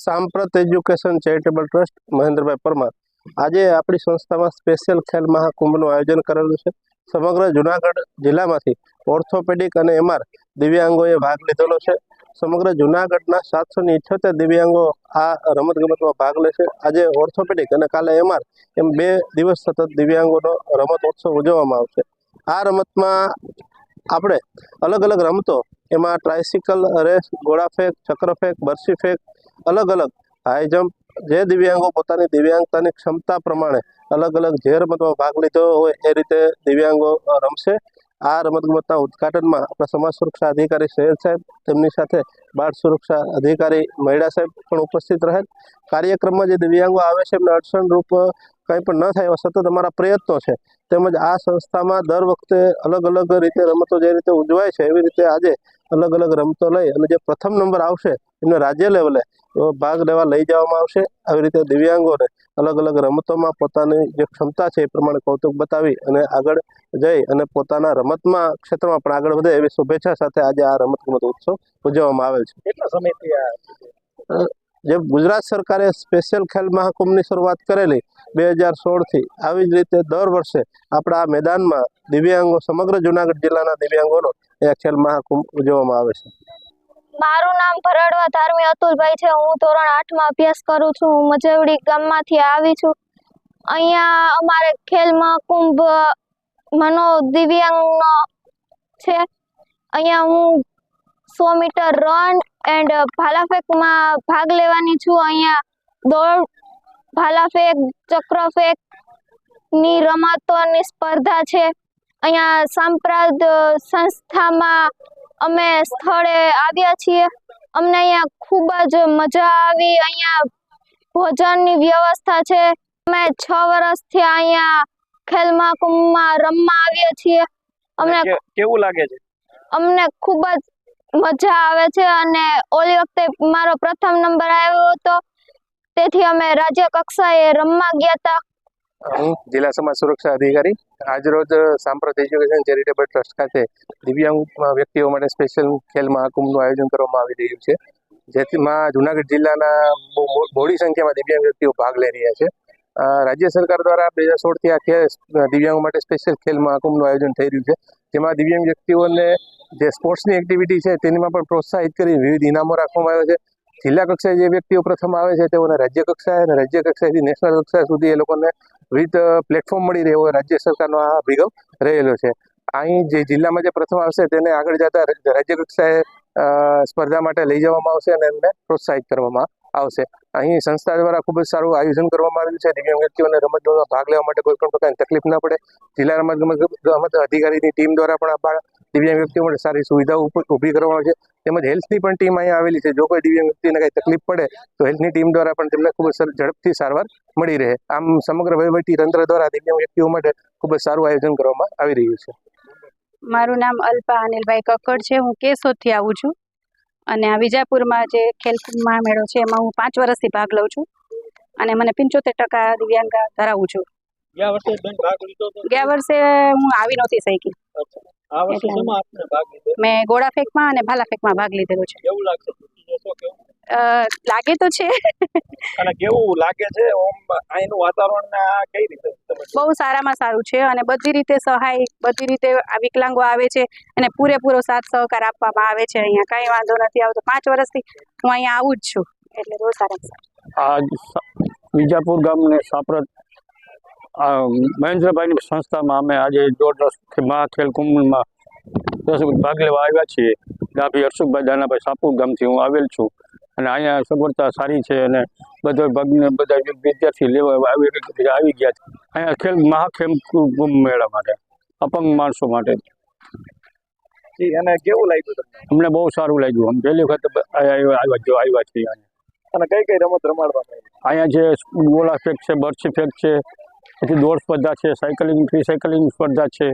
સાંપ્રત education charitable trust મહેન્દ્રભાઈ પરમાર આજે આપણી સંસ્થામાં સ્પેશિયલ ખેલ મહાકુંભનું આયોજન કરેલું છે। સમગ્ર જુનાગઢ જિલ્લામાંથી ઓર્થોપેડિક અને એમઆર દિવ્યાંગોએ ભાગ લીધેલો છે। સમગ્ર જુનાગઢના 778 દિવ્યાંગો આ રમતગમતમાં ભાગ લેશે। આજે ઓર્થોપેડિક અને કાલે એમઆર એમ 2 દિવસ સતત દિવ્યાંગોનો રમતોત્સવ ઉજવવામાં આવશે। આ રમતમાં આપણે અલગ અલગ રમતો એમાં ટ્રાયસિકલ રેસ, ગોળાફેંક, ચક્રફેંક, બરછી ફેંક, અલગ અલગ હાઈ જમ્પ, જે દિવ્યાંગો પોતાની દિવ્યાંગતાની ક્ષમતા પ્રમાણે અલગ અલગ જે રમતમાં ભાગ લીધો હોય એ રીતે દિવ્યાંગો રમશે। આ રમતગમતના ઉદ્ઘાટનમાં આપણા સમાજ સુરક્ષા અધિકારી સૈયદ સાહેબ, તેમની સાથે બાળ સુરક્ષા અધિકારી મહિડા સાહેબ પણ ઉપસ્થિત રહેલ। કાર્યક્રમમાં જે દિવ્યાંગો આવે છે એમને અડચણરૂપ કંઈ પણ ન થાય એવા સતત અમારા પ્રયત્નો છે। તેમજ આ સંસ્થામાં દર વખતે અલગ અલગ રીતે રમતો જે રીતે ઉજવાય છે એવી રીતે આજે અલગ અલગ રમતો લઈ અને જે પ્રથમ નંબર આવશે એમને રાજ્ય લેવલે ભાગ લેવા લઈ જવામાં આવશે। આવી રીતે દિવ્યાંગોને અલગ અલગ રમતોમાં પોતાની જે ક્ષમતા છે એ પ્રમાણે કૌતુક બતાવી અને આગળ જઈ અને પોતાના રમતમાં ક્ષેત્રમાં પણ આગળ વધે એવી શુભેચ્છા સાથે આજે આ રમતગમત ઉત્સવ ઉજવવામાં આવેલ છે। કેટલા સમયથી જે ગુજરાત સરકારે સ્પેશિયલ ખેલ મહાકુંભની શરૂઆત કરેલી 2016થી, આવી જ રીતે દર વર્ષે આપણા આ મેદાનમાં દિવ્યાંગો, સમગ્ર જુનાગઢ જિલ્લાના દિવ્યાંગોનો એ ખેલ મહાકુંભ ઉજવવામાં આવે છે। મારું નામ ભરડવા ધાર્મી અતુલભાઈ છે। હું ધોરણ 8માં અભ્યાસ કરું છું। હું મજવડી ગામમાંથી આવી છું। અહીંયા અમારે ખેલ મહાકુંભ મનો દિવ્યાંગનો છે। અહીંયા હું 100 મીટર રન એન્ડ ભાલાફેંકમાં ભાગ લેવાની છું। અહીંયા દોડ, ભાલાફેંક, ચક્રફેંકની રમતોની સ્પર્ધા છે। અહીંયા સાંપ્રત સંસ્થામાં અમે સ્થળે આવ્યા છીએ। અમને અહીંયા ખૂબ જ મજા આવી। અહીંયા ભોજનની વ્યવસ્થા છે। અમે 6 વર્ષથી અહીંયા ખેલ મહાકુંભમાં રમવા આવ્યા છીએ। કેવું લાગે છે? અમને ખૂબ જ મજા આવે છે અને ઓલી વખતે મારો પ્રથમ નંબર આવ્યો હતો, તેથી અમે રાજ્ય કક્ષાએ રમવા ગયા હતા। હું જિલ્લા સમાજ સુરક્ષા અધિકારી। આજરોજ સાંપ્રત એજ્યુકેશન ચેરિટેબલ ટ્રસ્ટ ખાતે દિવ્યાંગ વ્યક્તિઓ માટે સ્પેશિયલ ખેલ મહાકુંભનું આયોજન કરવામાં આવી રહ્યું છે, જેમાં જુનાગઢ જિલ્લાના બહોળી સંખ્યામાં દિવ્યાંગ વ્યક્તિઓ ભાગ લઈ રહ્યા છે। રાજ્ય સરકાર દ્વારા 2016થી આ દિવ્યાંગો માટે સ્પેશિયલ ખેલ મહાકુંભનું આયોજન થઈ રહ્યું છે, જેમાં દિવ્યાંગ વ્યક્તિઓને જે સ્પોર્ટ્સની એક્ટિવિટી છે તેમાં પણ પ્રોત્સાહિત કરી વિવિધ ઇનામો રાખવામાં આવે છે। જિલ્લા કક્ષાએ જે વ્યક્તિઓ પ્રથમ આવે છે તેઓને રાજ્ય કક્ષાએ અને રાજ્ય કક્ષાએથી નેશનલ કક્ષા સુધી એ લોકોને વિવિધ પ્લેટફોર્મ મળી રહ્યો હોય રાજ્ય સરકારનો આ અભિગમ રહેલો છે। અહીં જે જિલ્લામાં જે પ્રથમ આવશે તેને આગળ જતા રાજ્ય કક્ષાએ સ્પર્ધા માટે લઈ જવામાં આવશે અને એમને પ્રોત્સાહિત કરવામાં આવશે। અહીં સંસ્થા દ્વારા ખૂબ જ સારું આયોજન કરવામાં આવ્યું છે। દિવ્યાંગ વ્યક્તિઓને રમતગમતમાં ભાગ લેવા માટે કોઈ પણ પ્રકારની તકલીફ ન પડે, જિલ્લા રમતગમત અધિકારીની ટીમ દ્વારા પણ દિવ્યાંગ વ્યક્તિઓ માટે સારી સુવિધાઓ ઊભી કરવામાં આવે છે। તેમજ હેલ્થની પણ ટીમ અહીંયા આવેલી છે। જો કોઈ દિવ્યાંગ વ્યક્તિને કંઈ તકલીફ પડે તો હેલ્થની ટીમ દ્વારા પણ તેમને ખૂબ જ ઝડપથી સારવાર મળી રહે। આમ સમગ્ર વહીવટી તંત્ર દ્વારા દિવ્યાંગ વ્યક્તિઓ માટે ખૂબ જ સારું આયોજન કરવામાં આવી રહ્યું છે। મારું નામ અલ્પા અનિલભાઈ કક્કડ છે। હું કેશોદથી આવું છું અને આ વિજાપુરમાં જે ખેલ મહામેળો છે એમાં હું 5 વર્ષથી ભાગ લઉં છું અને મને 75% દિવ્યાંગ ધરાવું છું। ગયા વર્ષે હું આવી નહોતી શકી। આ વર્ષે શેમાં આપને ભાગ લીધો? મેં ગોળાફેંકમાં અને ભાલાફેંકમાં ભાગ લીધેલો છે। કેવું લાગશે? લાગે તો છે અને કેવું લાગે છે અહીંનું વાતાવરણ ને આ કઈ રીતે? બહુ સારામાં સારું છે અને બધી રીતે સહાય, બધી રીતે આ વિકલાંગો આવે છે અને પૂરેપૂરો સાથ સહકાર આપવામાં આવે છે। અહીંયા કાંઈ વાંધો નથી આવતો। 5 વર્ષથી હું અહીંયા આવું જ છું, એટલે બહુ સારામાં સારું। આ વિજાપુર ગામને સાંપ્રત મહેન્દ્રભાઈની સંસ્થામાં અમે આજે મહાખેલ કુંભમાં ભાગ લેવા આવ્યા છીએ। ડાભી હર્ષુભાઈ દાનાભાઈ સાપુર ગામથી હું આવેલ છું અને અહીંયા સગવડતા સારી છે અને બધા વિદ્યાર્થી લેવા આવી ગયા છે અહીંયા મહાખેલ કુંભ મેળા માટે, અપંગ માણસો માટે। અને કેવું લાગ્યું તમને? અમને બહુ સારું લાગ્યું। અમે પહેલી વખત આવ્યા છીએ। અને કઈ કઈ રમત રમાડવામાં અહીંયા જે ગોળા ફેંક છે, બરછી ફેંક છે, પછી દોડ સ્પર્ધા છે, સાયકલિંગ, ફ્રી સાયકલિંગ સ્પર્ધા છે,